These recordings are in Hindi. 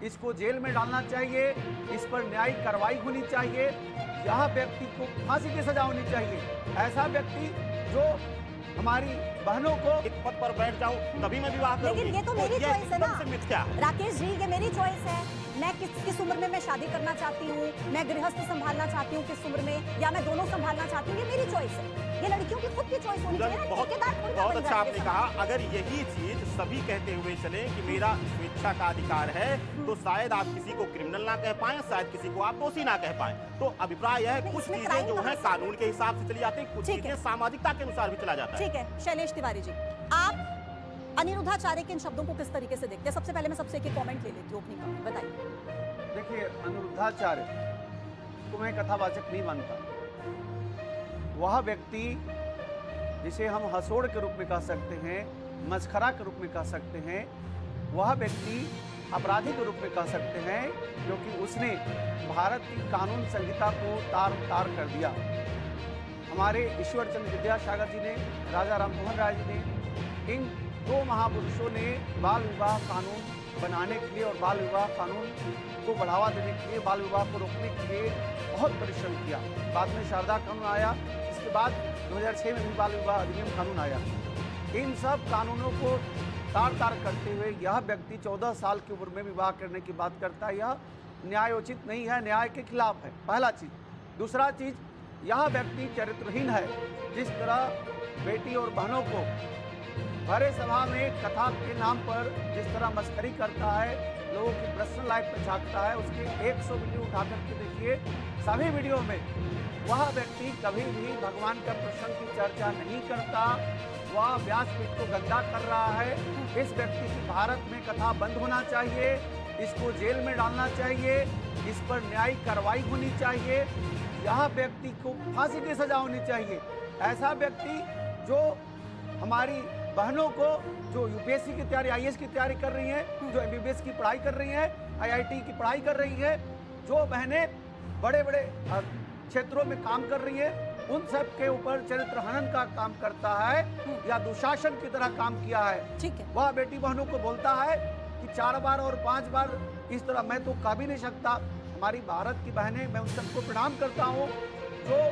इसको जेल में डालना चाहिए, इस पर न्यायिक कार्रवाई होनी चाहिए। यह व्यक्ति को फांसी की सजा होनी चाहिए। ऐसा व्यक्ति जो हमारी बहनों को एक पद पर बैठ जाओ तभी मैं विवाह करूंगी। लेकिन ये तो मेरी चॉइस है ना मिथ्या। राकेश जी, ये मेरी चॉइस है। मैं किस उम्र में मैं शादी करना चाहती हूँ, मैं गृहस्थ संभालना चाहती हूँ किस उम्र में, या मैं दोनों संभालना चाहती हूँ, ये मेरी चॉइस है। ये लड़कियों की खुद की चॉइस होनी चाहिए ना। बहुत अच्छा आपने कहा। अगर यही चीज सभी कहते हुए चले कि मेरा स्वेच्छा का अधिकार है, तो शायद आप किसी को क्रिमिनल ना कह पाए, शायद किसी को आप दोषी ना कह पाए। तो अभिप्राय यह है कुछ चीजें जो है कानून के हिसाब से चली जाती है, कुछ चीजें सामाजिकता के अनुसार भी चला जाता है। ठीक है शैलेश तिवारी जी, आप अनिरुद्धाचार्य के इन शब्दों को किस तरीके से देखते हैं? सबसे पहले मैं सबसे एक कमेंट ले लेती हूँ, ओपनिंग कमेंट बताइए। देखिए, अनिरुद्धाचार्य को मैं कथावाचक नहीं मानता। वह व्यक्ति जिसे हम हंसोड़ के रूप में कह सकते हैं, मस्खरा के रूप में कह सकते हैं, वह व्यक्ति अपराधी के रूप में कह सकते हैं, क्योंकि उसने भारत की कानून संहिता को तार तार कर दिया। हमारे ईश्वर चंद्र विद्यासागर जी ने, राजा राममोहन राय जी ने, इन दो महापुरुषों ने बाल विवाह कानून बनाने के लिए और बाल विवाह कानून को बढ़ावा देने के लिए, बाल विवाह को रोकने के लिए बहुत परिश्रम किया। बाद में शारदा कानून आया, इसके बाद 2006 में भी बाल विवाह अधिनियम कानून आया। इन सब कानूनों को तार तार करते हुए यह व्यक्ति 14 साल की उम्र में विवाह करने की बात करता है। यह न्यायोचित नहीं है, न्याय के खिलाफ है, पहला चीज। दूसरा चीज, यह व्यक्ति चरित्रहीन है। जिस तरह बेटी और बहनों को भरे सभा में कथा के नाम पर जिस तरह मस्करी करता है, लोगों की पर्सनल लाइफ पर झांकता है, उसके 100 वीडियो उठा करके देखिए। सभी वीडियो में वह व्यक्ति कभी भी भगवान का प्रसंग की चर्चा नहीं करता। वह व्यासपीठ को गंदा कर रहा है। इस व्यक्ति की भारत में कथा बंद होना चाहिए, इसको जेल में डालना चाहिए, इस पर न्यायिक कार्रवाई होनी चाहिए। यह व्यक्ति को फांसी की सजा होनी चाहिए। ऐसा व्यक्ति जो हमारी बहनों को, जो यूपीएससी की तैयारी, आईएएस की तैयारी कर रही हैं, जो एमबीबीएस की पढ़ाई कर रही हैं, आईआईटी की पढ़ाई कर रही हैं, जो बहनें बड़े बड़े क्षेत्रों में काम कर रही है, उन सब के ऊपर चरित्र हनन का काम करता है या दुशासन की तरह काम किया है। ठीक है। वह बेटी बहनों को बोलता है कि 4 बार और 5 बार इस तरह मैं तो कह भी नहीं सकता। हमारी भारत की बहनें, मैं उन सबको प्रणाम करता हूँ जो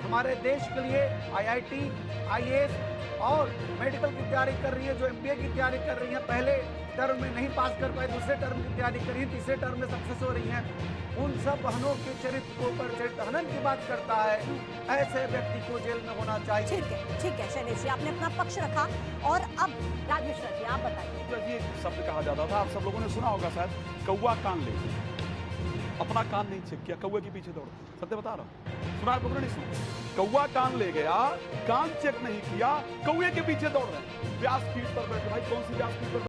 हमारे देश के लिए आईआईटी, आईएएस और मेडिकल की तैयारी कर रही है, जो एमबीए की तैयारी कर रही है, पहले टर्म में नहीं पास कर पाए, दूसरे टर्म की तैयारी कर रही है, तीसरे टर्म में सक्सेस हो रही हैं। उन सब बहनों के चरित्र को पर चरित्र हनन की बात करता है। ऐसे व्यक्ति को जेल में होना चाहिए। ठीक है शैलेश जी, आपने अपना पक्ष रखा। और अब राज मिश्रा जी आप बताइए। ये शब्द कहा जाता था, आप सब लोगों ने सुना होगा शायद, कौवा कान ले, अपना कान नहीं चेक किया, कौवे के पीछे दौड़। सत्य बता रहा हूं, सुना आपको नहीं सुना? कौवा कान ले गया, कान चेक नहीं किया, कौवे के पीछे दौड़ रहे हैं। व्यासपीठ पर बैठे, भाई कौन सी व्यासपीठ पर